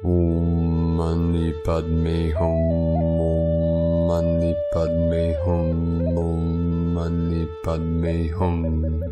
Om Mani Padme Hum, Om Mani Padme Hum, Om Mani Padme Hum.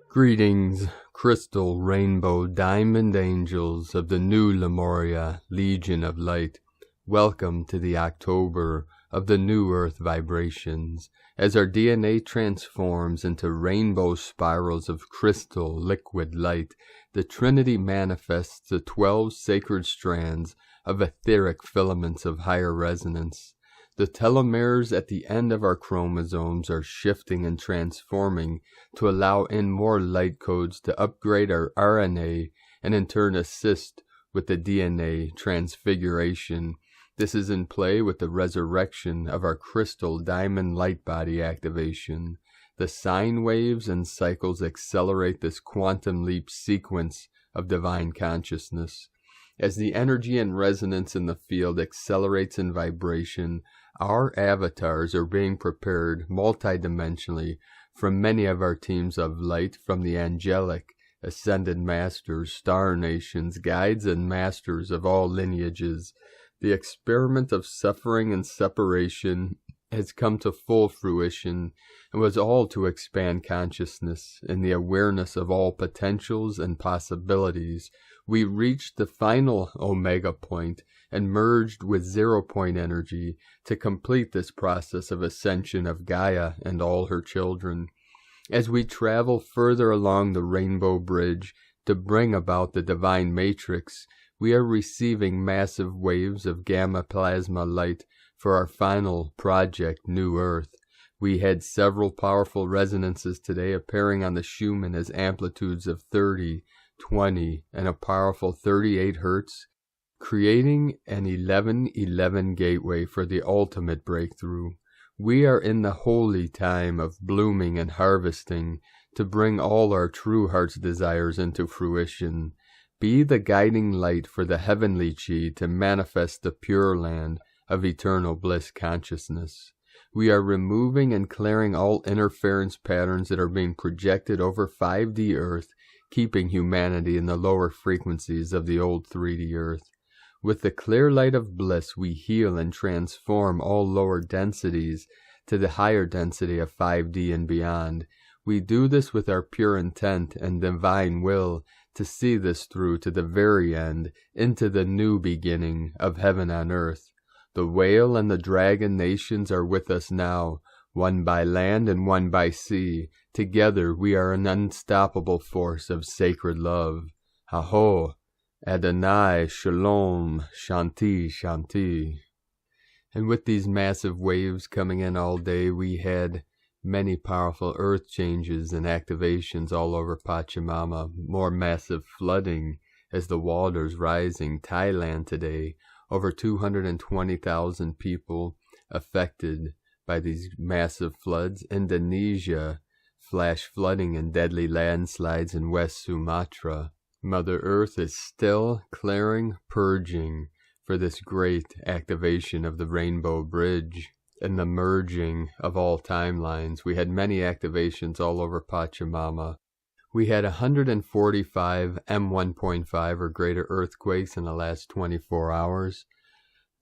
Greetings, crystal, rainbow, diamond angels of the new Lemuria, Legion of Light. Welcome to the October of the new Earth vibrations, as our DNA transforms into rainbow spirals of crystal liquid light. The Trinity manifests the 12 sacred strands of etheric filaments of higher resonance. The telomeres at the end of our chromosomes are shifting and transforming to allow in more light codes to upgrade our RNA and in turn assist with the DNA transfiguration. This is in play with the resurrection of our crystal diamond light body activation. The sine waves and cycles accelerate this quantum leap sequence of divine consciousness. As the energy and resonance in the field accelerates in vibration, our avatars are being prepared multidimensionally from many of our teams of light, from the angelic, ascended masters, star nations, guides and masters of all lineages. The experiment of suffering and separation has come to full fruition and was all to expand consciousness and the awareness of all potentials and possibilities. We reached the final omega point and merged with 0 point energy to complete this process of ascension of Gaia and all her children. As we travel further along the rainbow bridge to bring about the divine matrix, we are receiving massive waves of gamma plasma light for our final project, New Earth. We had several powerful resonances today appearing on the Schumann as amplitudes of 30, 20, and a powerful 38 Hertz, creating an 1111 gateway for the ultimate breakthrough. We are in the holy time of blooming and harvesting to bring all our true heart's desires into fruition. Be the guiding light for the heavenly chi to manifest the pure land of eternal bliss consciousness. We are removing and clearing all interference patterns that are being projected over 5D Earth, keeping humanity in the lower frequencies of the old 3D Earth. With the clear light of bliss, we heal and transform all lower densities to the higher density of 5D and beyond. We do this with our pure intent and divine will to see this through to the very end, into the new beginning of heaven on earth. The whale and the dragon nations are with us now, one by land and one by sea. Together we are an unstoppable force of sacred love. Aho, Adonai, Shalom, Shanti, Shanti. And with these massive waves coming in all day, we had many powerful earth changes and activations all over Pachamama. More massive flooding as the waters rising. Thailand today, over 220,000 people affected by these massive floods. Indonesia, flash flooding and deadly landslides in West Sumatra. Mother Earth is still clearing, purging for this great activation of the Rainbow Bridge and the merging of all timelines. We had many activations all over Pachamama. We had 145 M1.5 or greater earthquakes in the last 24 hours.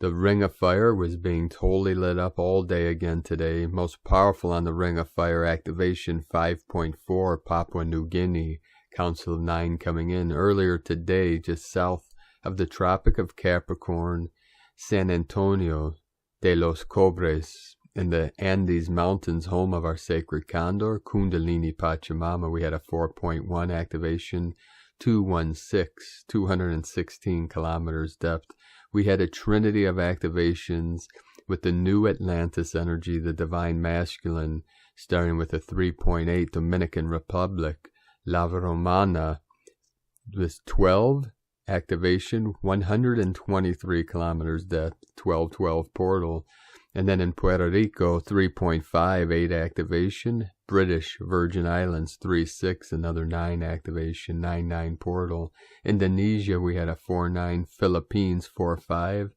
The Ring of Fire was being totally lit up all day again today. Most powerful on the Ring of Fire, activation 5.4, Papua New Guinea, Council of 9 coming in. Earlier today, just south of the Tropic of Capricorn, San Antonio de los Cobres, in the Andes Mountains, home of our sacred Condor, Kundalini Pachamama, we had a 4.1 activation, 216, 216 kilometers depth. We had a trinity of activations with the new Atlantis energy, the divine masculine, starting with a 3.8, Dominican Republic, La Romana, with 12 activation, 123 kilometers depth, 1212 portal. And then in Puerto Rico, 3.5, 8 activation. British Virgin Islands, 3.6, another 9 activation, 9.9 portal. Indonesia, we had a 4.9. Philippines, 4.5,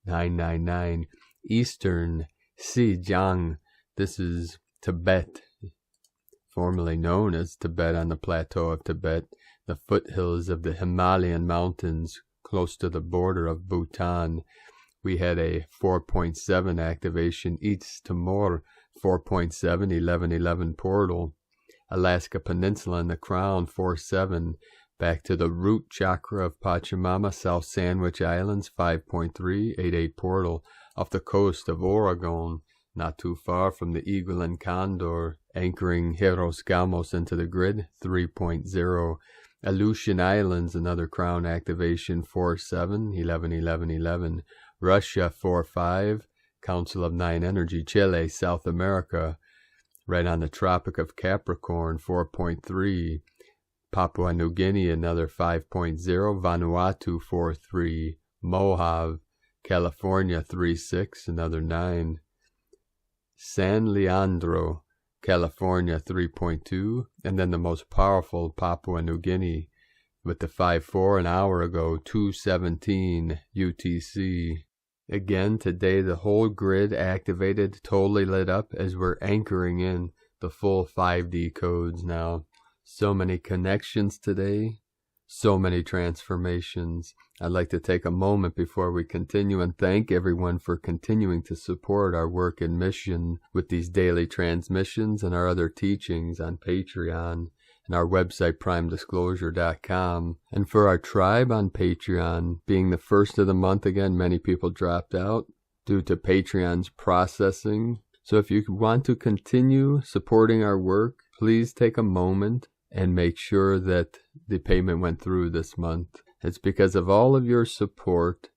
9.9.9. Eastern Xinjiang, this is Tibet, formerly known as Tibet on the plateau of Tibet, the foothills of the Himalayan mountains, close to the border of Bhutan. We had a 4.7 activation, East Timor 4.7, 1111 portal. Alaska Peninsula and the Crown 4.7, back to the root chakra of Pachamama, South Sandwich Islands 5.3, 88 portal, off the coast of Oregon, not too far from the Eagle and Condor, anchoring Hieros Gamos into the grid 3.0. Aleutian Islands, another Crown activation 4.7, 111111. Russia 4.5, Council of 9 Energy, Chile, South America, right on the Tropic of Capricorn 4.3. Papua New Guinea, another 5.0, Vanuatu 4.3, Mojave, California 3.6, another 9, San Leandro, California 3.2, and then the most powerful Papua New Guinea with the 5.4 an hour ago, 2:17 UTC. Again, today the whole grid activated, totally lit up as we're anchoring in the full 5D codes now. So many connections today, so many transformations. I'd like to take a moment before we continue and thank everyone for continuing to support our work and mission with these daily transmissions and our other teachings on Patreon and our website primedisclosure.com. And for our tribe on Patreon, being the first of the month again, many people dropped out due to Patreon's processing. So if you want to continue supporting our work, please take a moment and make sure that the payment went through this month. It's because of all of your support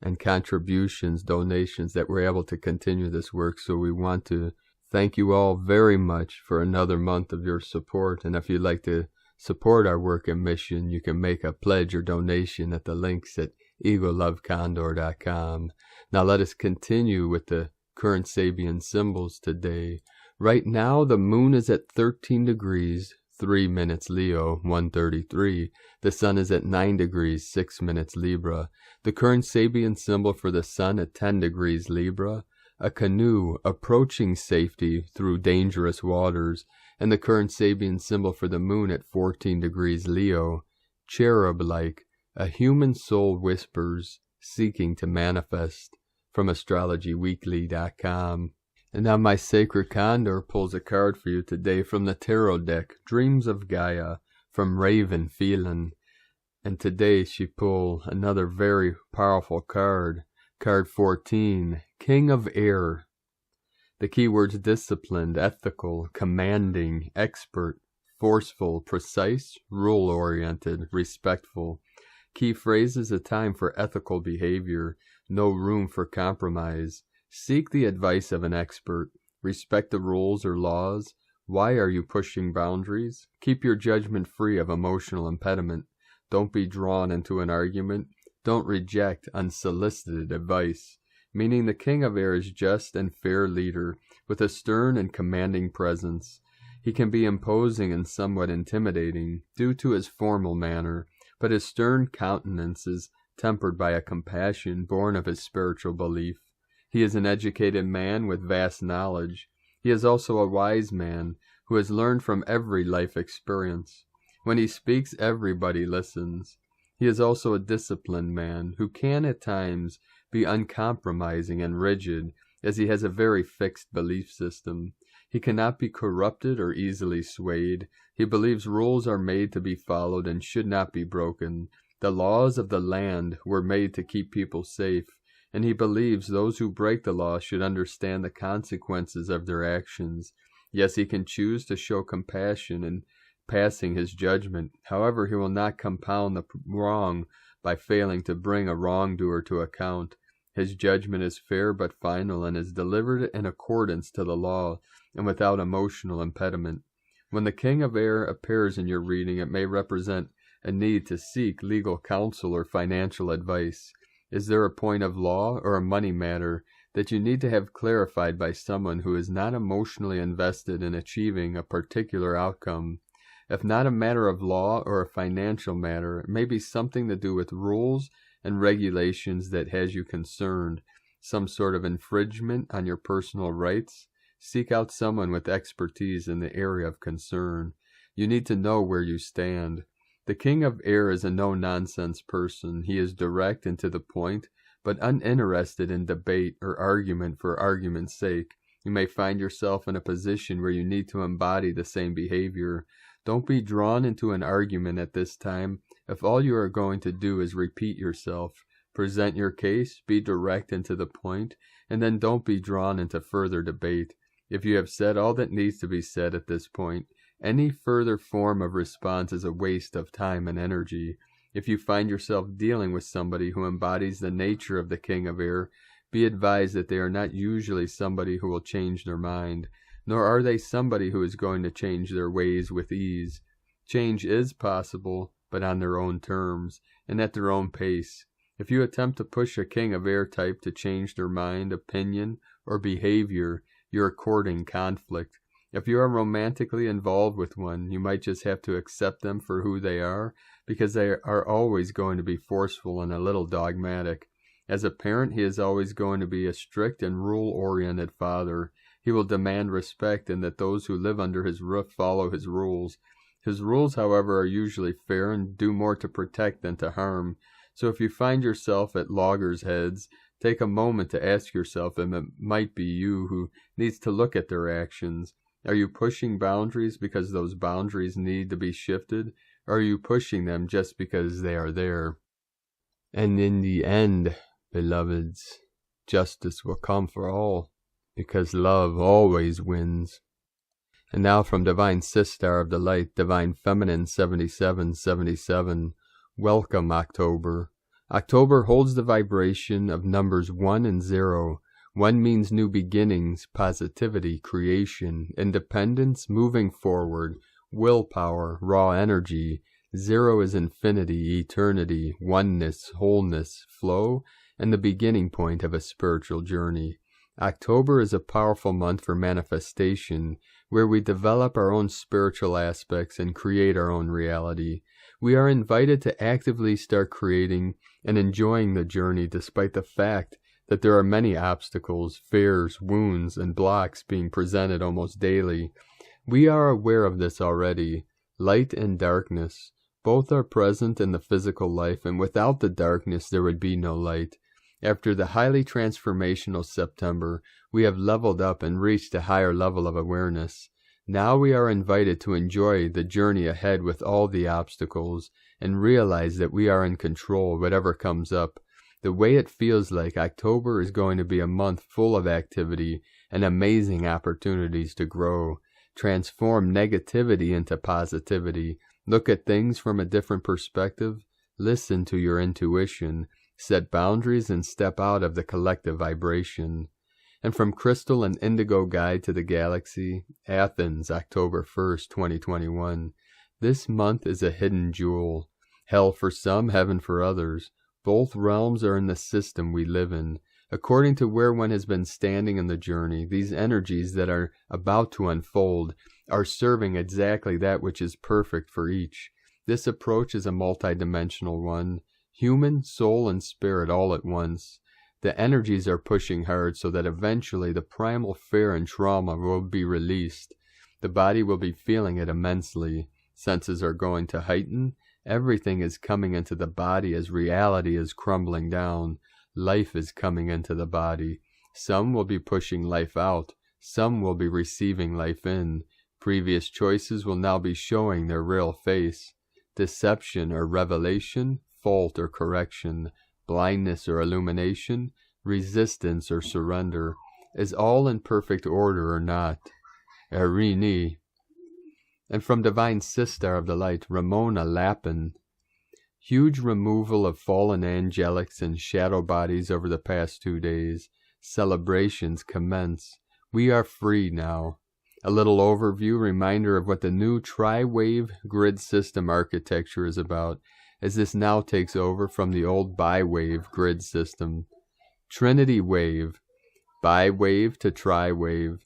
and contributions, donations, that we're able to continue this work. So we want to thank you all very much for another month of your support. And if you'd like to support our work and mission, you can make a pledge or donation at the links at eaglelovecondor.com. Now let us continue with the current Sabian symbols today. Right now, the moon is at 13 degrees, 3 minutes Leo, 1:33. The sun is at 9 degrees, 6 minutes Libra. The current Sabian symbol for the sun at 10 degrees Libra. A canoe approaching safety through dangerous waters. And the current Sabian symbol for the moon at 14 degrees Leo. Cherub-like, a human soul whispers, seeking to manifest. From astrologyweekly.com. And now my sacred Condor pulls a card for you today from the tarot deck, Dreams of Gaia, from Raven Phelan. And today she pulled another very powerful card, card 14, King of Air. The keywords disciplined, ethical, commanding, expert, forceful, precise, rule-oriented, respectful. Key phrases: a time for ethical behavior, no room for compromise. Seek the advice of an expert. Respect the rules or laws. Why are you pushing boundaries? Keep your judgment free of emotional impediment. Don't be drawn into an argument. Don't reject unsolicited advice. Meaning the King of Air is just and fair leader with a stern and commanding presence. He can be imposing and somewhat intimidating due to his formal manner, but his stern countenance is tempered by a compassion born of his spiritual belief. He is an educated man with vast knowledge. He is also a wise man who has learned from every life experience. When he speaks, everybody listens. He is also a disciplined man who can at times be uncompromising and rigid, as he has a very fixed belief system. He cannot be corrupted or easily swayed. He believes rules are made to be followed and should not be broken. The laws of the land were made to keep people safe, and he believes those who break the law should understand the consequences of their actions. Yes, he can choose to show compassion in passing his judgment. However, he will not compound the wrong by failing to bring a wrongdoer to account. His judgment is fair but final and is delivered in accordance to the law and without emotional impediment. When the King of Air appears in your reading, it may represent a need to seek legal counsel or financial advice. Is there a point of law or a money matter that you need to have clarified by someone who is not emotionally invested in achieving a particular outcome? If not a matter of law or a financial matter, it may be something to do with rules and regulations that has you concerned, some sort of infringement on your personal rights. Seek out someone with expertise in the area of concern. You need to know where you stand. The King of Air is a no-nonsense person. He is direct and to the point, but uninterested in debate or argument for argument's sake. You may find yourself in a position where you need to embody the same behavior. Don't be drawn into an argument at this time if all you are going to do is repeat yourself. Present your case, be direct and to the point, and then don't be drawn into further debate. If you have said all that needs to be said at this point, any further form of response is a waste of time and energy. If you find yourself dealing with somebody who embodies the nature of the King of Air, be advised that they are not usually somebody who will change their mind, nor are they somebody who is going to change their ways with ease. Change is possible, but on their own terms, and at their own pace. If you attempt to push a King of Air type to change their mind, opinion, or behavior, you are courting conflict. If you are romantically involved with one, you might just have to accept them for who they are, because they are always going to be forceful and a little dogmatic. As a parent, he is always going to be a strict and rule-oriented father. He will demand respect and that those who live under his roof follow his rules. His rules, however, are usually fair and do more to protect than to harm. So if you find yourself at loggerheads, take a moment to ask yourself if it might be you who needs to look at their actions. Are you pushing boundaries because those boundaries need to be shifted, or are you pushing them just because they are there? And in the end, beloveds, justice will come for all, because love always wins. And now from Divine Sister of the Light, Divine Feminine 7777, welcome October. October holds the vibration of numbers 1 and 0. 1 means new beginnings, positivity, creation, independence, moving forward, willpower, raw energy. 0 is infinity, eternity, oneness, wholeness, flow, and the beginning point of a spiritual journey. October is a powerful month for manifestation, where we develop our own spiritual aspects and create our own reality. We are invited to actively start creating and enjoying the journey despite the fact that there are many obstacles, fears, wounds, and blocks being presented almost daily. We are aware of this already. Light and darkness, both are present in the physical life, and without the darkness there would be no light. After the highly transformational September, we have leveled up and reached a higher level of awareness. Now we are invited to enjoy the journey ahead with all the obstacles, and realize that we are in control whatever comes up. The way it feels like October is going to be a month full of activity and amazing opportunities to grow. Transform negativity into positivity. Look at things from a different perspective. Listen to your intuition. Set boundaries and step out of the collective vibration. And from Crystal and Indigo Guide to the Galaxy, Athens, October 1st, 2021. This month is a hidden jewel. Hell for some, heaven for others. Both realms are in the system we live in. According to where one has been standing in the journey, these energies that are about to unfold are serving exactly that which is perfect for each. This approach is a multidimensional one. Human, soul, and spirit all at once. The energies are pushing hard so that eventually the primal fear and trauma will be released. The body will be feeling it immensely. Senses are going to heighten. Everything is coming into the body as reality is crumbling down. Life is coming into the body. Some will be pushing life out. Some will be receiving life in. Previous choices will now be showing their real face. Deception or revelation, fault or correction, blindness or illumination, resistance or surrender, is all in perfect order or not. Erini. And from Divine Sister of the Light, Ramona Lapin. Huge removal of fallen angelics and shadow bodies over the past 2 days. Celebrations commence. We are free now. A little overview, reminder of what the new tri-wave grid system architecture is about, as this now takes over from the old bi-wave grid system. Trinity wave, bi-wave to tri-wave.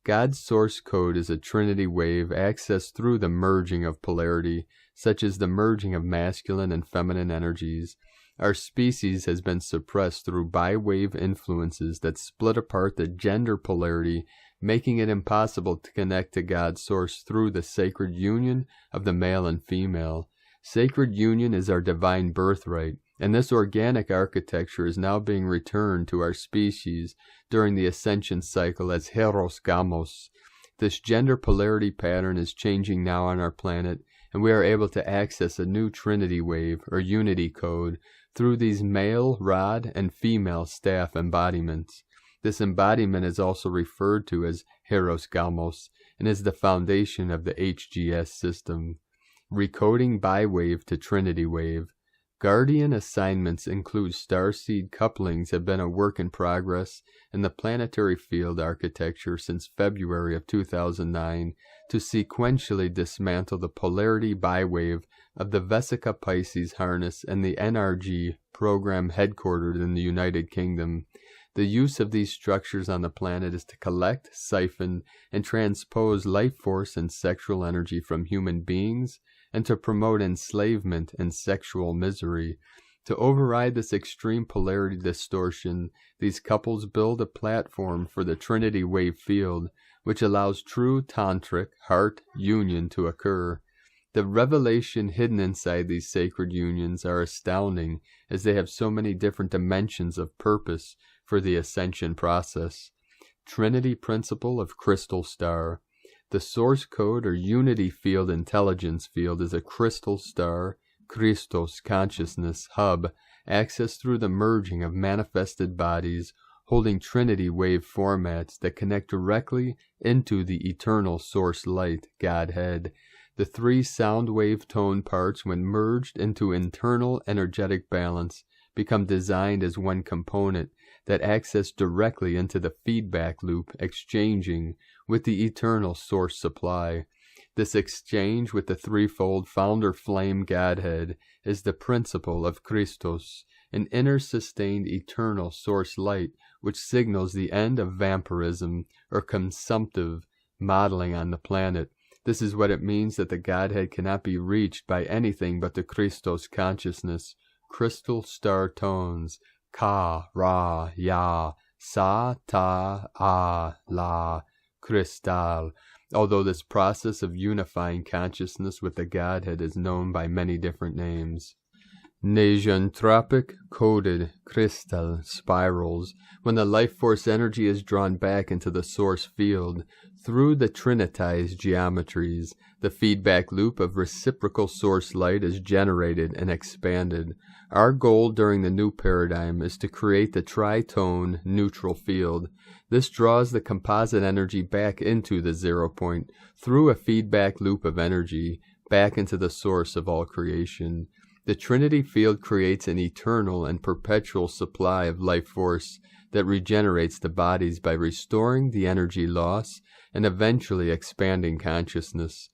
God's source code is a Trinity wave accessed through the merging of polarity, such as the merging of masculine and feminine energies. Our species has been suppressed through bi-wave influences that split apart the gender polarity, making it impossible to connect to God's source through the sacred union of the male and female. Sacred union is our divine birthright, and this organic architecture is now being returned to our species during the Ascension cycle as Hieros Gamos. This gender polarity pattern is changing now on our planet, and we are able to access a new Trinity wave, or unity code, through these male, rod, and female staff embodiments. This embodiment is also referred to as Hieros Gamos, and is the foundation of the HGS system. Recoding bi-wave to Trinity wave. Guardian assignments include Starseed couplings have been a work in progress in the planetary field architecture since February of 2009 to sequentially dismantle the polarity bi-wave of the Vesica Pisces harness and the NRG program headquartered in the United Kingdom. The use of these structures on the planet is to collect, siphon, and transpose life force and sexual energy from human beings, and to promote enslavement and sexual misery. To override this extreme polarity distortion, these couples build a platform for the Trinity wave field, which allows true tantric heart union to occur. The revelation hidden inside these sacred unions are astounding, as they have so many different dimensions of purpose for the ascension process. Trinity principle of Krystal star. The source code or unity field intelligence field is a crystal star, Christos consciousness hub, accessed through the merging of manifested bodies holding Trinity wave formats that connect directly into the eternal source light, Godhead. The three sound wave tone parts, when merged into internal energetic balance, become designed as one component that access directly into the feedback loop, exchanging with the eternal source supply. This exchange with the threefold founder flame Godhead is the principle of Christos, an inner sustained eternal source light which signals the end of vampirism or consumptive modeling on the planet. This is what it means that the Godhead cannot be reached by anything but the Christos consciousness. Crystal star tones, Ka, Ra, Ya, Sa, Ta, A, La, Krystal. Although this process of unifying consciousness with the Godhead is known by many different names. Negentropic coded Krystal spirals, when the life force energy is drawn back into the source field through the trinitized geometries, the feedback loop of reciprocal source light is generated and expanded. Our goal during the new paradigm is to create the tritone neutral field. This draws the composite energy back into the 0 point through a feedback loop of energy back into the source of all creation. The Trinity field creates an eternal and perpetual supply of life force that regenerates the bodies by restoring the energy loss and eventually expanding consciousness.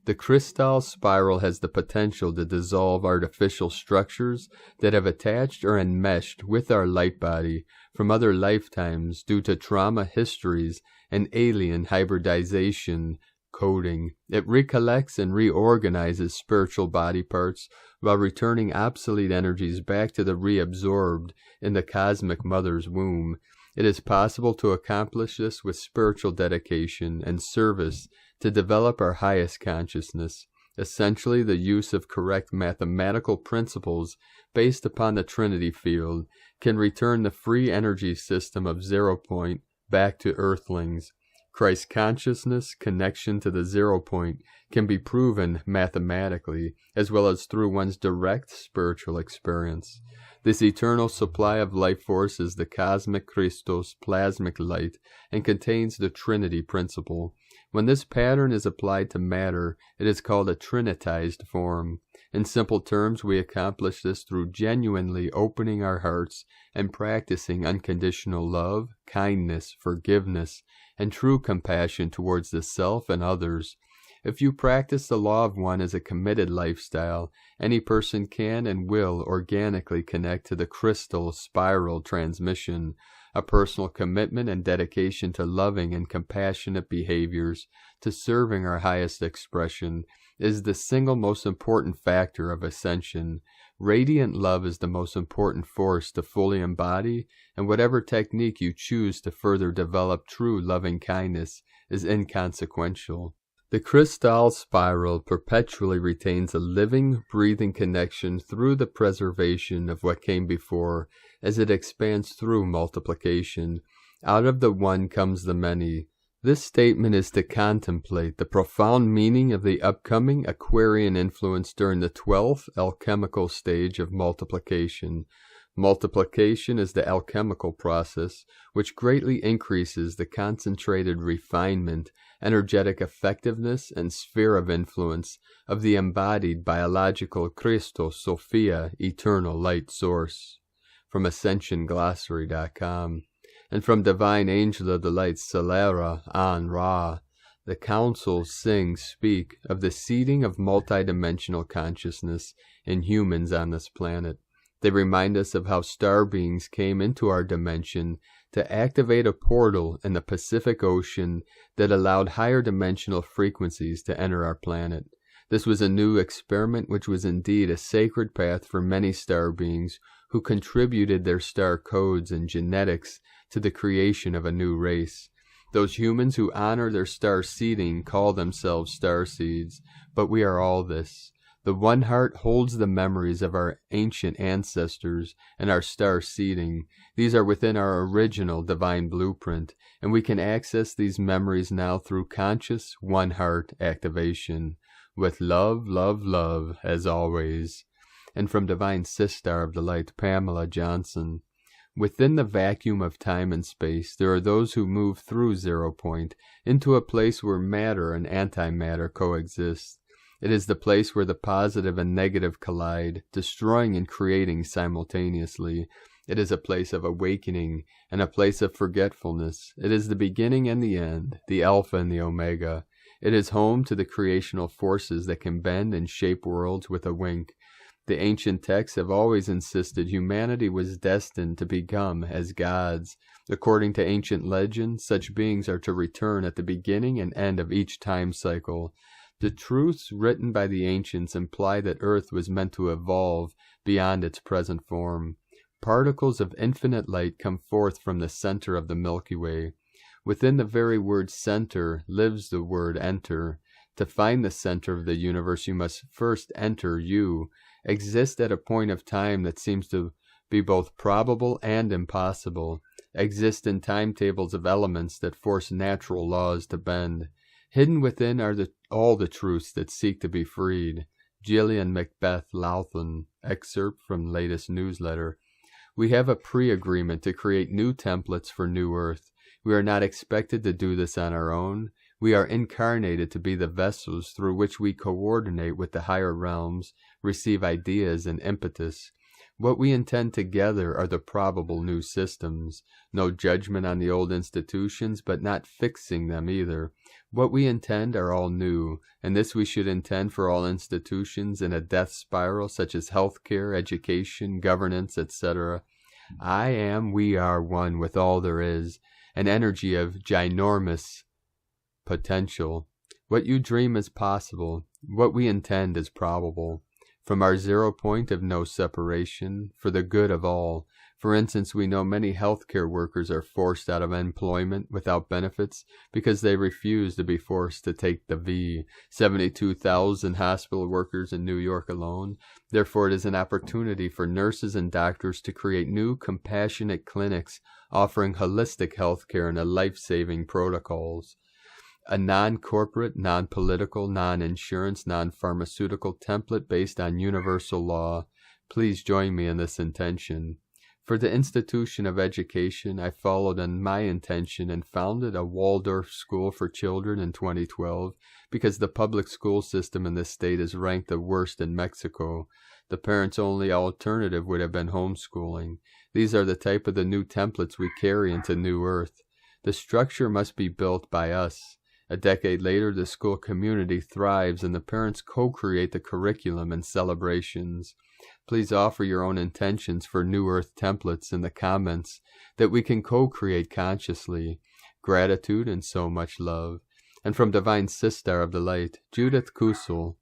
The Krystal spiral has the potential to dissolve artificial structures that have attached or enmeshed with our light body from other lifetimes due to trauma histories and alien hybridization coding. It recollects and reorganizes spiritual body parts while returning obsolete energies back to the reabsorbed in the cosmic mother's womb. It is possible to accomplish this with spiritual dedication and service to develop our highest consciousness. Essentially, the use of correct mathematical principles based upon the Trinity field can return the free energy system of 0 point back to Earthlings. Christ consciousness connection to the 0 point can be proven mathematically, as well as through one's direct spiritual experience. This eternal supply of life force is the cosmic Christos Plasmic light and contains the Trinity principle. When this pattern is applied to matter, it is called a trinitized form. In simple terms, we accomplish this through genuinely opening our hearts and practicing unconditional love, kindness, forgiveness, and true compassion towards the self and others. If you practice the law of one as a committed lifestyle, any person can and will organically connect to the crystal spiral transmission. A personal commitment and dedication to loving and compassionate behaviors, to serving our highest expression, is the single most important factor of ascension. Radiant love is the most important force to fully embody, and whatever technique you choose to further develop true loving kindness is inconsequential. The Krystal spiral perpetually retains a living, breathing connection through the preservation of what came before, as it expands through multiplication. Out of the one comes the many. This statement is to contemplate the profound meaning of the upcoming Aquarian influence during the 12th alchemical stage of multiplication. Multiplication is the alchemical process, which greatly increases the concentrated refinement, energetic effectiveness, and sphere of influence of the embodied biological Christos Sophia eternal light source. From AscensionGlossary.com. And from Divine Angel of the Light Celera An Ra, the councils speak of the seeding of multidimensional consciousness in humans on this planet. They remind us of how star beings came into our dimension to activate a portal in the Pacific Ocean that allowed higher dimensional frequencies to enter our planet. This was a new experiment which was indeed a sacred path for many star beings who contributed their star codes and genetics to the creation of a new race. Those humans who honor their star seeding call themselves starseeds, but we are all this. The one heart holds the memories of our ancient ancestors and our star seeding. These are within our original divine blueprint, and we can access these memories now through conscious one heart activation. With love, love, love, as always. And from Divine Sister of the Light, Pamela Johnson. Within the vacuum of time and space, there are those who move through 0 point into a place where matter and antimatter coexist. It is the place where the positive and negative collide, destroying and creating simultaneously. It is a place of awakening and a place of forgetfulness. It is the beginning and the end, the Alpha and the Omega. It is home to the creational forces that can bend and shape worlds with a wink. The ancient texts have always insisted humanity was destined to become as gods. According to ancient legend, such beings are to return at the beginning and end of each time cycle. The truths written by the ancients imply that Earth was meant to evolve beyond its present form. Particles of infinite light come forth from the center of the Milky Way. Within the very word center lives the word enter. To find the center of the universe, you must first enter you. Exist at a point of time that seems to be both probable and impossible. Exist in timetables of elements that force natural laws to bend. Hidden within are all the truths that seek to be freed. Gillian Macbeth Lowthan, excerpt from latest newsletter. We have a pre-agreement to create new templates for New Earth. We are not expected to do this on our own. We are incarnated to be the vessels through which we coordinate with the higher realms, receive ideas and impetus. What we intend together are the probable new systems. No judgment on the old institutions, but not fixing them either. What we intend are all new, and this we should intend for all institutions in a death spiral such as healthcare, education, governance, etc. I am, we are one with all there is, an energy of ginormous potential. What you dream is possible. What we intend is probable. From our 0 point of no separation, for the good of all. For instance, we know many healthcare workers are forced out of employment without benefits because they refuse to be forced to take the V. 72,000 hospital workers in New York alone. Therefore, it is an opportunity for nurses and doctors to create new compassionate clinics offering holistic healthcare and life-saving protocols. A non-corporate, non-political, non-insurance, non-pharmaceutical template based on universal law. Please join me in this intention. For the institution of education, I followed on my intention and founded a Waldorf school for children in 2012 because the public school system in this state is ranked the worst in Mexico. The parents' only alternative would have been homeschooling. These are the type of the new templates we carry into New Earth. The structure must be built by us. A decade later, the school community thrives and the parents co-create the curriculum and celebrations. Please offer your own intentions for New Earth templates in the comments that we can co-create consciously. Gratitude and so much love. And from Divine Sister of the Light, Judith Kusel.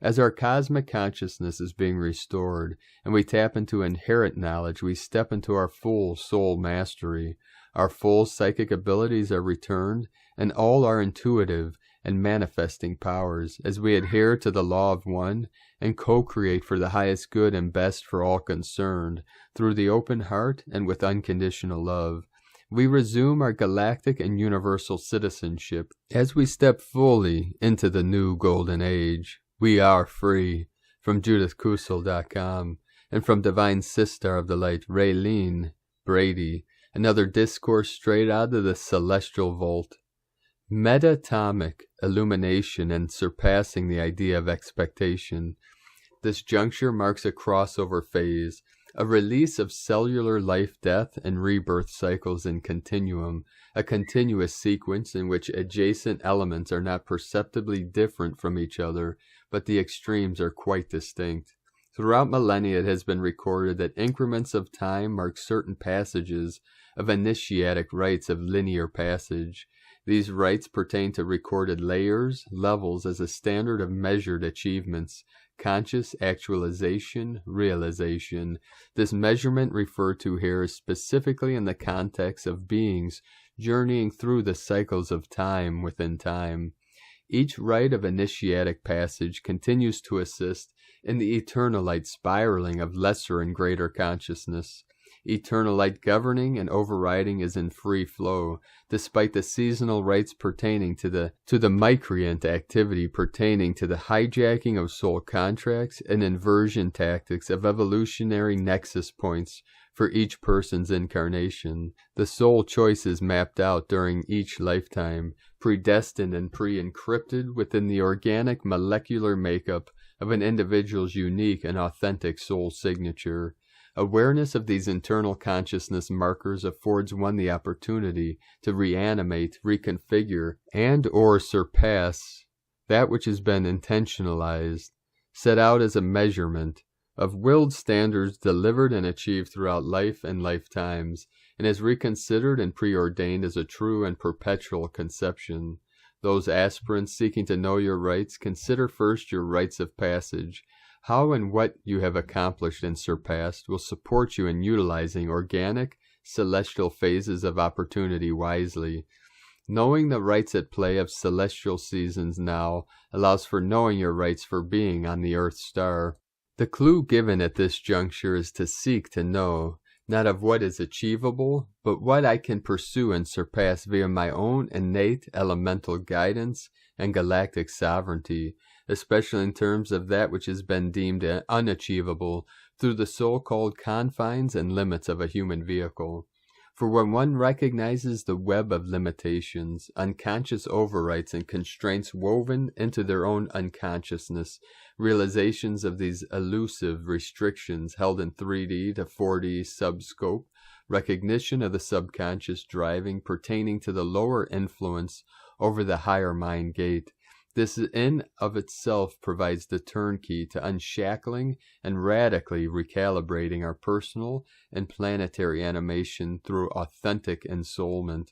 As our cosmic consciousness is being restored and we tap into inherent knowledge, we step into our full soul mastery. Our full psychic abilities are returned and all are intuitive and manifesting powers, as we adhere to the law of one and co-create for the highest good and best for all concerned, through the open heart and with unconditional love. We resume our galactic and universal citizenship as we step fully into the new golden age. We are free. From JudithKusel.com, and from Divine Sister of the Light, Raylene Brady, another discourse straight out of the celestial vault. Metatomic illumination and surpassing the idea of expectation. This juncture marks a crossover phase, a release of cellular life, death, and rebirth cycles in continuum, a continuous sequence in which adjacent elements are not perceptibly different from each other, but the extremes are quite distinct. Throughout millennia it has been recorded that increments of time mark certain passages of initiatic rites of linear passage. These rites pertain to recorded layers, levels as a standard of measured achievements, conscious actualization, realization. This measurement referred to here is specifically in the context of beings journeying through the cycles of time within time. Each rite of initiatic passage continues to assist in the eternal light spiraling of lesser and greater consciousness. Eternal light governing and overriding is in free flow, despite the seasonal rites pertaining to the micreant activity pertaining to the hijacking of soul contracts and inversion tactics of evolutionary nexus points for each person's incarnation. The soul choices mapped out during each lifetime, predestined and pre-encrypted within the organic molecular makeup of an individual's unique and authentic soul signature. Awareness of these internal consciousness markers affords one the opportunity to reanimate, reconfigure, and or surpass that which has been intentionalized, set out as a measurement of willed standards delivered and achieved throughout life and lifetimes, and is reconsidered and preordained as a true and perpetual conception. Those aspirants seeking to know your rights, consider first your rites of passage. How and what you have accomplished and surpassed will support you in utilizing organic, celestial phases of opportunity wisely. Knowing the rights at play of celestial seasons now allows for knowing your rights for being on the Earth star. The clue given at this juncture is to seek to know, not of what is achievable, but what I can pursue and surpass via my own innate elemental guidance and galactic sovereignty, especially in terms of that which has been deemed unachievable through the so-called confines and limits of a human vehicle. For when one recognizes the web of limitations, unconscious overrides and constraints woven into their own unconsciousness, realizations of these elusive restrictions held in 3D to 4D subscope, recognition of the subconscious driving pertaining to the lower influence over the higher mind gate, this in of itself provides the turnkey to unshackling and radically recalibrating our personal and planetary animation through authentic ensoulment.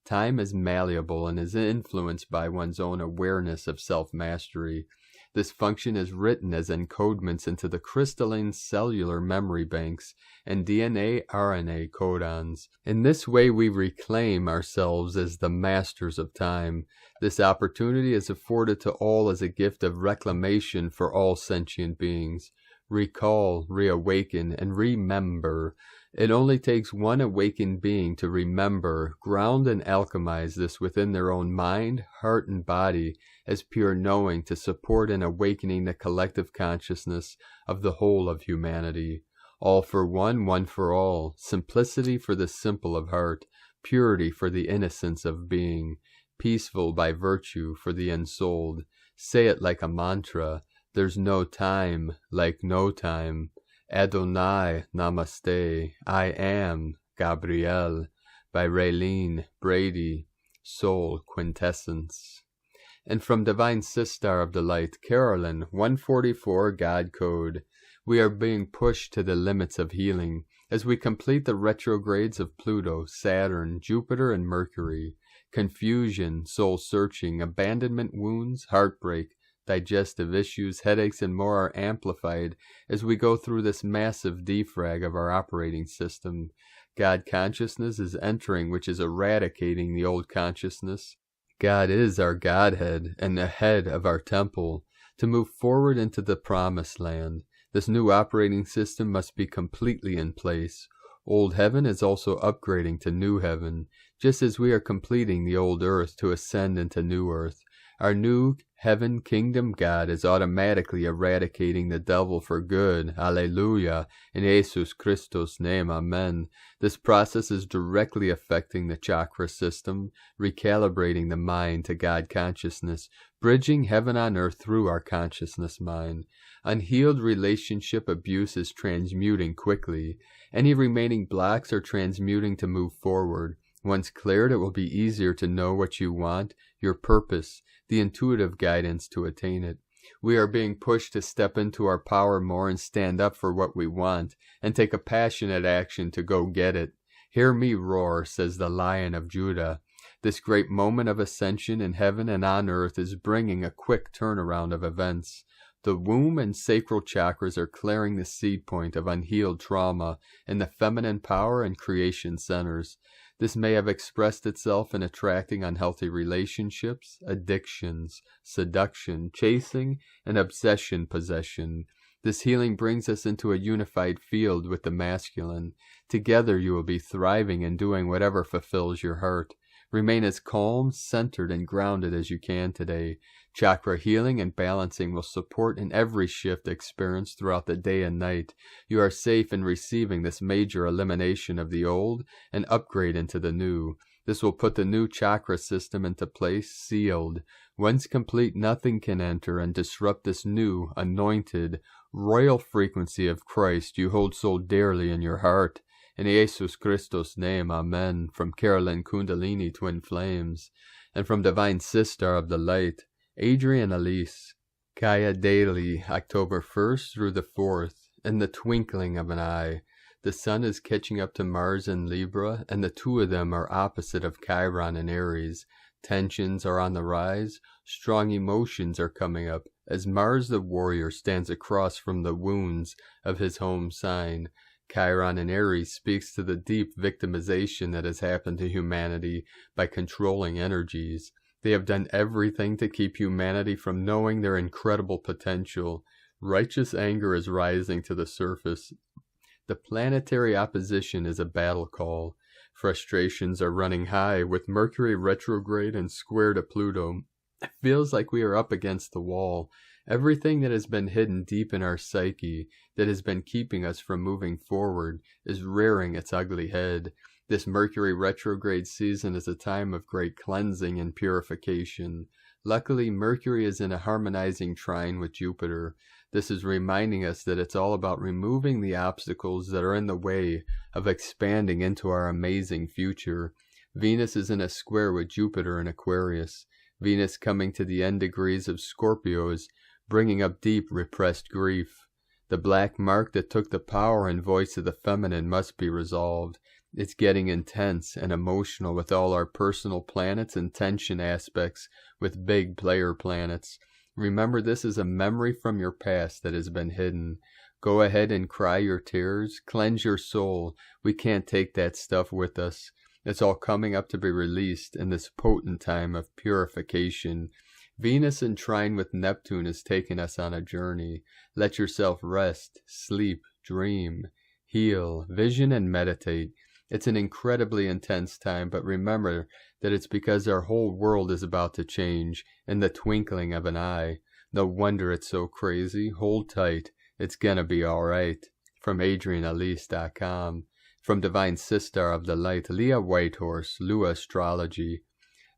Time is malleable and is influenced by one's own awareness of self-mastery. This function is written as encodements into the crystalline cellular memory banks and DNA-RNA codons. In this way we reclaim ourselves as the masters of time. This opportunity is afforded to all as a gift of reclamation for all sentient beings. Recall, reawaken, and remember. It only takes one awakened being to remember, ground and alchemize this within their own mind, heart, and body as pure knowing to support and awakening the collective consciousness of the whole of humanity. All for one, one for all. Simplicity for the simple of heart, purity for the innocence of being, peaceful by virtue for the ensouled. Say it like a mantra. There's no time like no time. Adonai Namaste. I am Gabrielle by Raylene Brady. Soul Quintessence. And from Divine Sister of the Light, Carolyn, 144 God Code. We are being pushed to the limits of healing as we complete the retrogrades of Pluto, Saturn, Jupiter, and Mercury. Confusion, soul-searching, abandonment wounds, heartbreak, digestive issues, headaches, and more are amplified as we go through this massive defrag of our operating system. God consciousness is entering, which is eradicating the old consciousness. God is our Godhead and the head of our temple. To move forward into the promised land, this new operating system must be completely in place. Old heaven is also upgrading to new heaven, just as we are completing the old earth to ascend into new earth. Our new heaven kingdom God is automatically eradicating the devil for good. Alleluia. In Jesus Christos' name, amen. This process is directly affecting the chakra system, recalibrating the mind to God consciousness, bridging heaven on earth through our consciousness mind. Unhealed relationship abuse is transmuting quickly. Any remaining blocks are transmuting to move forward. Once cleared, it will be easier to know what you want, your purpose, the intuitive guidance to attain it. We are being pushed to step into our power more and stand up for what we want, and take a passionate action to go get it. Hear me roar, says the Lion of Judah. This great moment of ascension in heaven and on earth is bringing a quick turnaround of events. The womb and sacral chakras are clearing the seed point of unhealed trauma in the feminine power and creation centers. This may have expressed itself in attracting unhealthy relationships, addictions, seduction, chasing, and obsession possession. This healing brings us into a unified field with the masculine. Together you will be thriving and doing whatever fulfills your heart. Remain as calm, centered, and grounded as you can today. Chakra healing and balancing will support in every shift experienced throughout the day and night. You are safe in receiving this major elimination of the old and upgrade into the new. This will put the new chakra system into place, sealed. Once complete, nothing can enter and disrupt this new, anointed, royal frequency of Christ you hold so dearly in your heart. In Jesus Christos' name, amen. From Carolyn Kundalini Twin Flames. And from Divine Sister of the Light, Adrian Elise. Gaia Daily, October 1st through the 4th. In the twinkling of an eye, the sun is catching up to Mars in Libra, and the two of them are opposite of Chiron in Aries. Tensions are on the rise, strong emotions are coming up, as Mars the warrior stands across from the wounds of his home sign. Chiron in Aries speaks to the deep victimization that has happened to humanity by controlling energies. They have done everything to keep humanity from knowing their incredible potential. Righteous anger is rising to the surface. The planetary opposition is a battle call. Frustrations are running high, with Mercury retrograde and square to Pluto. It feels like we are up against the wall. Everything that has been hidden deep in our psyche, that has been keeping us from moving forward, is rearing its ugly head. This Mercury retrograde season is a time of great cleansing and purification. Luckily, Mercury is in a harmonizing trine with Jupiter. This is reminding us that it's all about removing the obstacles that are in the way of expanding into our amazing future. Venus is in a square with Jupiter in Aquarius. Venus coming to the end degrees of Scorpio is bringing up deep repressed grief. The black mark that took the power and voice of the feminine must be resolved. It's getting intense and emotional with all our personal planets and tension aspects with big player planets. Remember, this is a memory from your past that has been hidden. Go ahead and cry your tears. Cleanse your soul. We can't take that stuff with us. It's all coming up to be released in this potent time of purification. Venus in trine with Neptune is taking us on a journey. Let yourself rest, sleep, dream, heal, vision, and meditate. It's an incredibly intense time, but remember that it's because our whole world is about to change in the twinkling of an eye. No wonder it's so crazy. Hold tight. It's gonna be alright. From AdrianElise.com. From Divine Sister of the Light, Leah Whitehorse, Lua Astrology.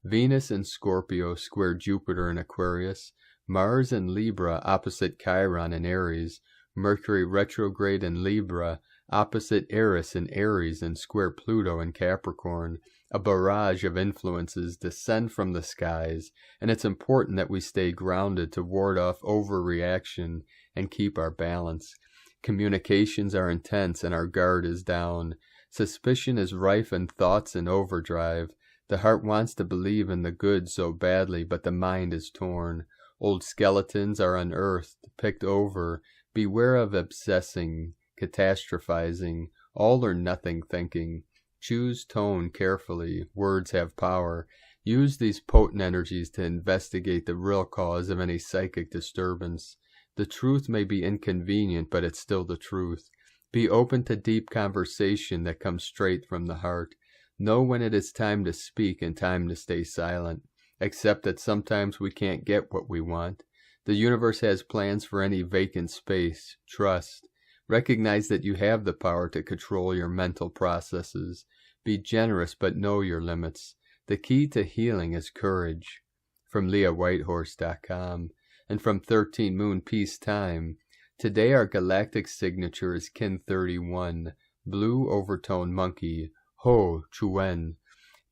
Venus in Scorpio square Jupiter in Aquarius. Mars in Libra opposite Chiron in Aries. Mercury retrograde in Libra opposite Eris in Aries and square Pluto in Capricorn. A barrage of influences descend from the skies, and it's important that we stay grounded to ward off overreaction and keep our balance. Communications are intense and our guard is down. Suspicion is rife and thoughts in overdrive. The heart wants to believe in the good so badly, but the mind is torn. Old skeletons are unearthed, picked over. Beware of obsessing, catastrophizing, all or nothing thinking. Choose tone carefully. Words have power. Use these potent energies to investigate the real cause of any psychic disturbance. The truth may be inconvenient, but it's still the truth. Be open to deep conversation that comes straight from the heart. Know when it is time to speak and time to stay silent. Accept that sometimes we can't get what we want. The universe has plans for any vacant space. Trust. Recognize that you have the power to control your mental processes. Be generous, but know your limits. The key to healing is courage. From LeahWhitehorse.com. And from 13 Moon Peace Time. Today our galactic signature is Kin 31, Blue Overtone Monkey, Ho Chuen.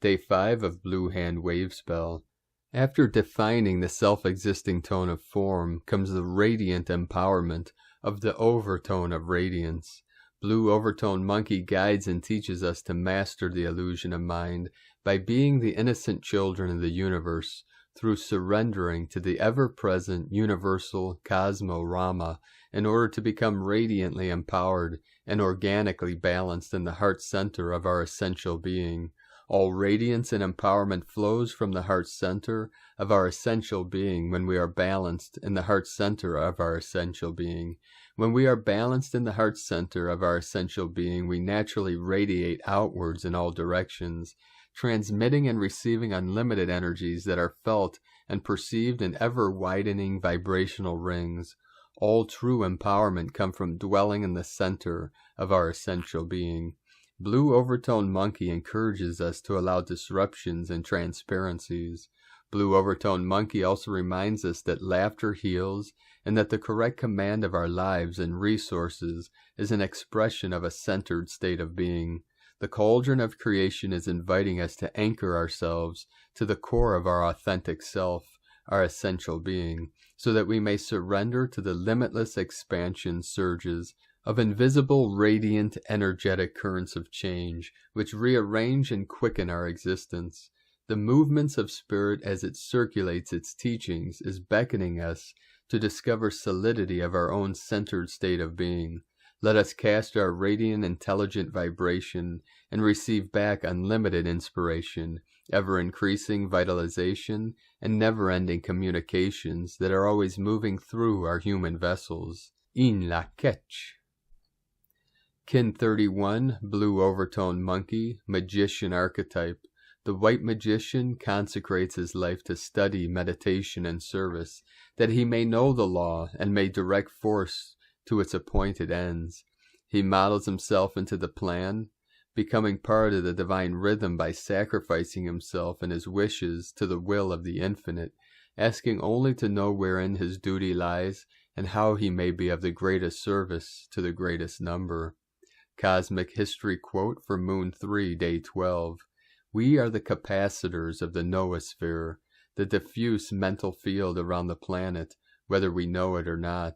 Day 5 of Blue Hand Wave Spell. After defining the self-existing tone of form comes the radiant empowerment of the overtone of radiance. Blue Overtone Monkey guides and teaches us to master the illusion of mind by being the innocent children of the universe through surrendering to the ever-present universal Cosmo-Rama in order to become radiantly empowered and organically balanced in the heart center of our essential being. All radiance and empowerment flows from the heart center of our essential being when we are balanced in the heart center of our essential being. When we are balanced in the heart center of our essential being, we naturally radiate outwards in all directions, transmitting and receiving unlimited energies that are felt and perceived in ever-widening vibrational rings. All true empowerment comes from dwelling in the center of our essential being. Blue Overtone Monkey encourages us to allow disruptions and transparencies. Blue Overtone Monkey also reminds us that laughter heals and that the correct command of our lives and resources is an expression of a centered state of being. The cauldron of creation is inviting us to anchor ourselves to the core of our authentic self, our essential being, so that we may surrender to the limitless expansion surges of invisible, radiant, energetic currents of change, which rearrange and quicken our existence. The movements of spirit as it circulates its teachings is beckoning us to discover solidity of our own centered state of being. Let us cast our radiant, intelligent vibration and receive back unlimited inspiration, ever-increasing vitalization, and never-ending communications that are always moving through our human vessels. In la ketch. Kin 31, Blue Overtone Monkey, Magician Archetype. The white magician consecrates his life to study, meditation, and service, that he may know the law and may direct force to its appointed ends. He models himself into the plan, becoming part of the divine rhythm by sacrificing himself and his wishes to the will of the infinite, asking only to know wherein his duty lies and how he may be of the greatest service to the greatest number. Cosmic History Quote for Moon 3, Day 12. We are the capacitors of the noosphere, the diffuse mental field around the planet, whether we know it or not.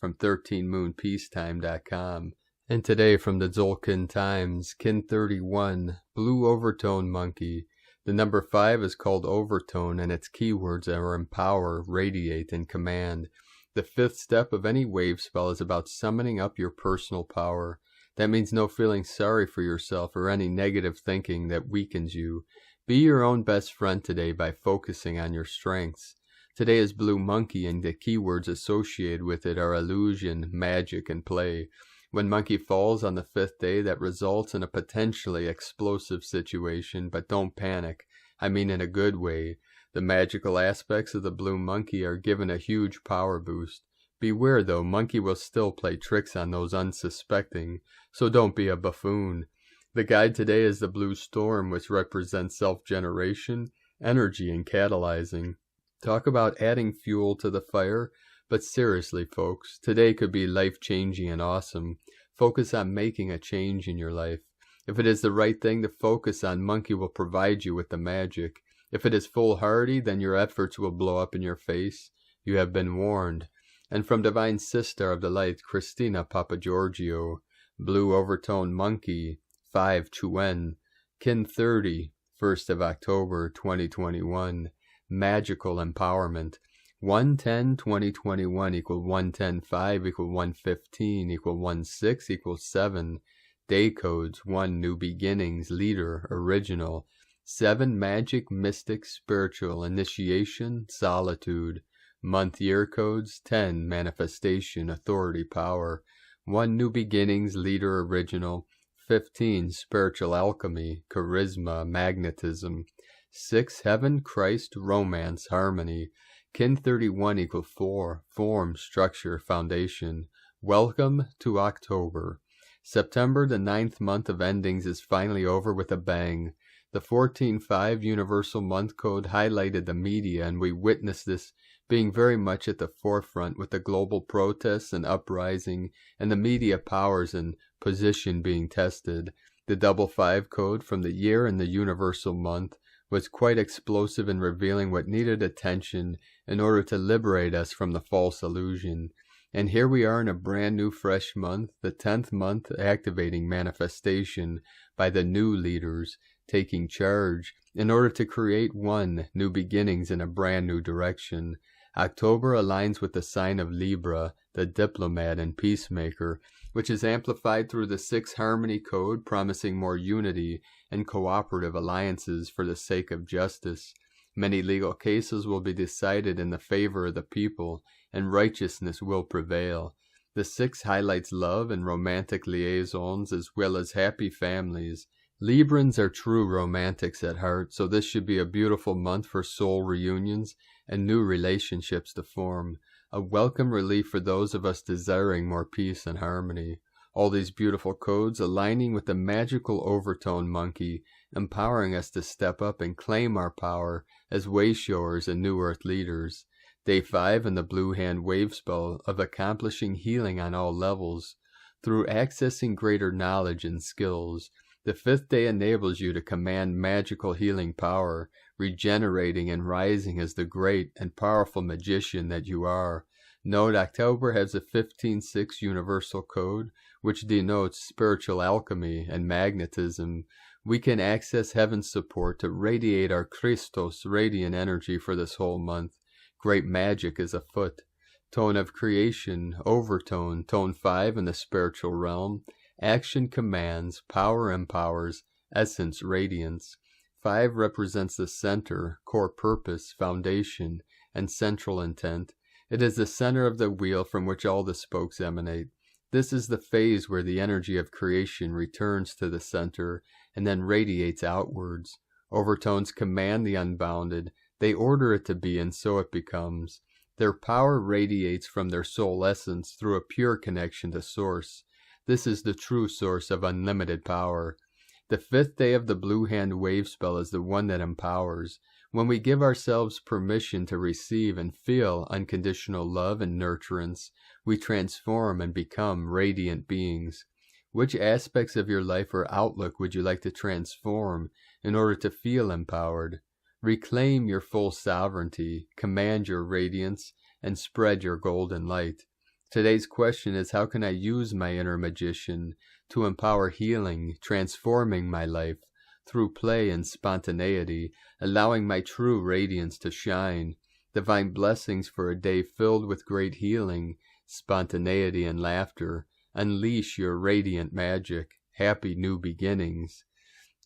From 13moonpeacetime.com. And today from the Tzolk'in Times, Kin 31, Blue Overtone Monkey. The number 5 is called overtone, and its keywords are empower, radiate, and command. The 5th step of any wave spell is about summoning up your personal power. That means no feeling sorry for yourself or any negative thinking that weakens you. Be your own best friend today by focusing on your strengths. Today is Blue Monkey, and the keywords associated with it are illusion, magic, and play. When Monkey falls on the 5th day, that results in a potentially explosive situation, but don't panic. I mean in a good way. The magical aspects of the Blue Monkey are given a huge power boost. Beware though, Monkey will still play tricks on those unsuspecting, so don't be a buffoon. The guide today is the Blue Storm, which represents self-generation, energy, and catalyzing. Talk about adding fuel to the fire, but seriously folks, today could be life-changing and awesome. Focus on making a change in your life. If it is the right thing to focus on, Monkey will provide you with the magic. If it is foolhardy, then your efforts will blow up in your face. You have been warned. And from Divine Sister of the Light, Christina Papagiorgio, Blue Overtone Monkey, 5 Chuen, Kin 30, 1st of October 2021. Magical Empowerment. 110-2021 equal 110-5 equal 115 equal 16 equal 7. Day codes 1 New Beginnings, Leader, Original. 7 Magic, Mystic, Spiritual, Initiation, Solitude. Month year codes: 10 Manifestation, Authority, Power. 1 New Beginnings, Leader, Original. 15 Spiritual Alchemy, Charisma, Magnetism. 6 Heaven, Christ, Romance, Harmony. Kin 31 = 4, Form, Structure, Foundation. Welcome to October. September, the 9th month of endings, is finally over with a bang. The 14-5 Universal Month Code highlighted the media, and we witnessed this being very much at the forefront with the global protests and uprising and the media powers and position being tested. The 5-5 code from the year and the Universal Month was quite explosive in revealing what needed attention in order to liberate us from the false illusion. And here we are in a brand new fresh month, the 10th month, activating manifestation by the new leaders taking charge in order to create new beginnings in a brand new direction. October aligns with the sign of Libra, the diplomat and peacemaker, which is amplified through the 6 Harmony Code, promising more unity and cooperative alliances for the sake of justice. Many legal cases will be decided in the favor of the people, and righteousness will prevail. The 6 highlights love and romantic liaisons as well as happy families. Librans are true romantics at heart, so this should be a beautiful month for soul reunions and new relationships to form. A welcome relief for those of us desiring more peace and harmony. All these beautiful codes aligning with the magical overtone monkey, empowering us to step up and claim our power as Wayshowers and New Earth leaders. Day 5 and the Blue Hand Wave Spell of accomplishing healing on all levels through accessing greater knowledge and skills. The 5th day enables you to command magical healing power, regenerating and rising as the great and powerful magician that you are. Note, October has a 15-6 Universal Code, which denotes spiritual alchemy and magnetism. We can access heaven's support to radiate our Christos radiant energy for this whole month. Great magic is afoot. Tone of creation, overtone, tone 5 in the spiritual realm. Action commands, power empowers, essence radiance. 5 represents the center, core purpose, foundation, and central intent. It is the center of the wheel from which all the spokes emanate. This is the phase where the energy of creation returns to the center and then radiates outwards. Overtones command the unbounded. They order it to be, and so it becomes. Their power radiates from their soul essence through a pure connection to Source. This is the true source of unlimited power. The 5th day of the Blue Hand Wave Spell is the one that empowers. When we give ourselves permission to receive and feel unconditional love and nurturance, we transform and become radiant beings. Which aspects of your life or outlook would you like to transform in order to feel empowered? Reclaim your full sovereignty, command your radiance, and spread your golden light. Today's question is, how can I use my inner magician to empower healing, transforming my life through play and spontaneity, allowing my true radiance to shine? Divine blessings for a day filled with great healing, spontaneity, and laughter. Unleash your radiant magic. Happy new beginnings.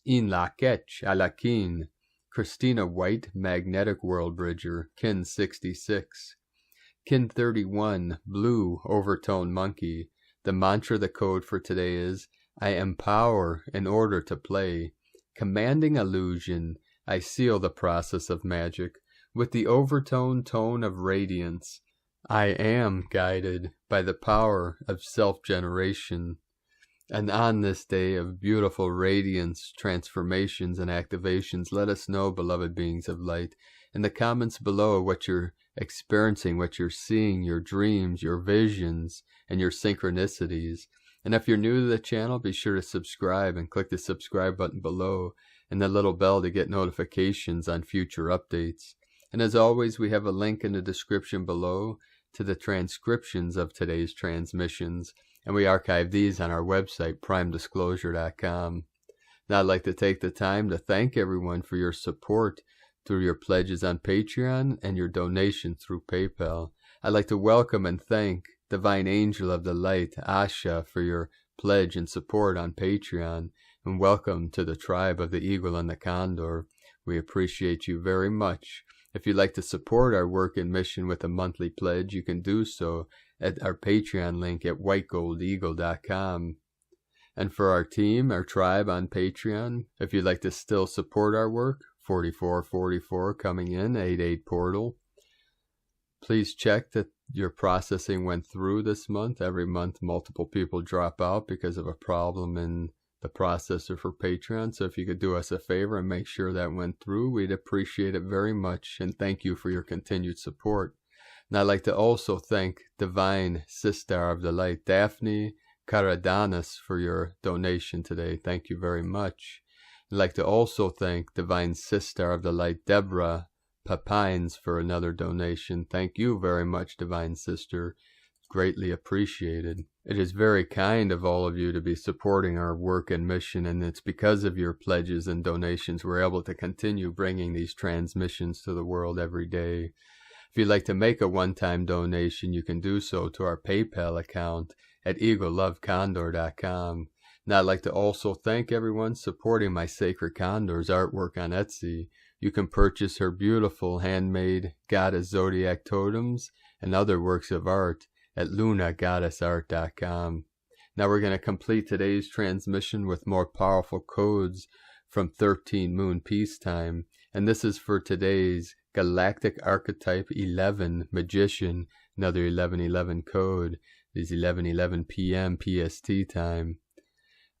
In la ketch a la kin. Christina White, Magnetic World Bridger, Kin 66. Kin 31, Blue, Overtone Monkey. The mantra, the code for today is, I empower in order to play. Commanding illusion, I seal the process of magic with the overtone tone of radiance. I am guided by the power of self-generation. And on this day of beautiful radiance, transformations, and activations, let us know, beloved beings of light, in the comments below what you're experiencing, what you're seeing, your dreams, your visions, and your synchronicities. And if you're new to the channel, be sure to subscribe and click the subscribe button below and the little bell to get notifications on future updates. And as always, we have a link in the description below to the transcriptions of today's transmissions, and we archive these on our website, primedisclosure.com. Now I'd like to take the time to thank everyone for your support through your pledges on Patreon and your donations through PayPal. I'd like to welcome and thank Divine Angel of the Light, Asha, for your pledge and support on Patreon. and welcome to the tribe of the Eagle and the Condor. We appreciate you very much. If you'd like to support our work and mission with a monthly pledge, you can do so at our Patreon link at whitegoldeagle.com. And for our team, our tribe on Patreon, if you'd like to still support our work, 4444 coming in, 88 portal. Please check that your processing went through this month. Every month, multiple people drop out because of a problem in the processor for Patreon. So if you could do us a favor and make sure that went through, we'd appreciate it very much. And thank you for your continued support. And I'd like to also thank Divine Sister of the Light, Daphne Karadanis, for your donation today. Thank you very much. I'd like to also thank Divine Sister of the Light, Deborah Papines, for another donation. Thank you very much, Divine Sister. Greatly appreciated. It is very kind of all of you to be supporting our work and mission, and it's because of your pledges and donations we're able to continue bringing these transmissions to the world every day. If you'd like to make a one-time donation, you can do so to our PayPal account at eaglelovecondor.com. And I'd like to also thank everyone supporting my Sacred Condor's artwork on Etsy. You can purchase her beautiful handmade Goddess Zodiac totems and other works of art at lunagoddessart.com. Now we're going to complete today's transmission with more powerful codes from 13 Moon Peacetime. And this is for today's Galactic Archetype 11 Magician, another 1111 code. It is 11:11 p.m. PST time.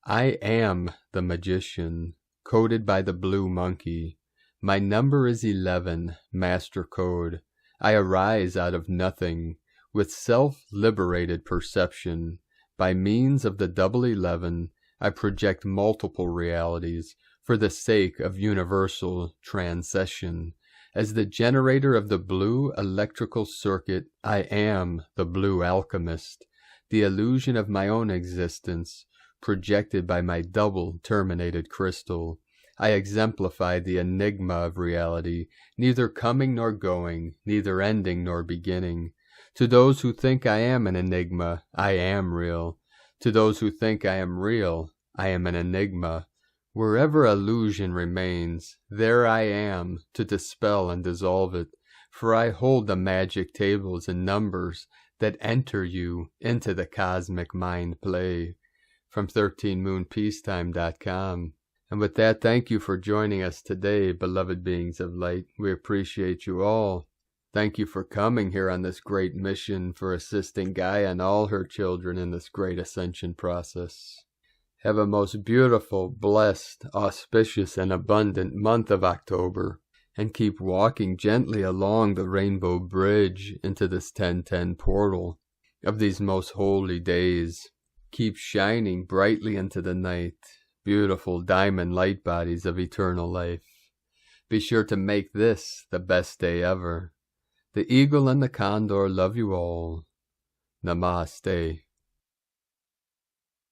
I am the magician, coded by the blue monkey. My number is 11, master code. I arise out of nothing, with self-liberated perception. By means of the double 11, I project multiple realities for the sake of universal transcession. As the generator of the blue electrical circuit, I am the blue alchemist, the illusion of my own existence, projected by my double terminated crystal. I exemplify the enigma of reality, neither coming nor going, neither ending nor beginning. To those who think I am an enigma, I am real. To those who think I am real, I am an enigma. Wherever illusion remains, there I am to dispel and dissolve it, for I hold the magic tables and numbers that enter you into the cosmic mind play. From 13moonpeacetime.com. And with that, thank you for joining us today, beloved beings of light. We appreciate you all. Thank you for coming here on this great mission for assisting Gaia and all her children in this great ascension process. Have a most beautiful, blessed, auspicious, and abundant month of October, and keep walking gently along the rainbow bridge into this 1010 portal of these most holy days. Keep shining brightly into the night, beautiful diamond light bodies of eternal life. Be sure to make this the best day ever. The Eagle and the Condor love you all. Namaste.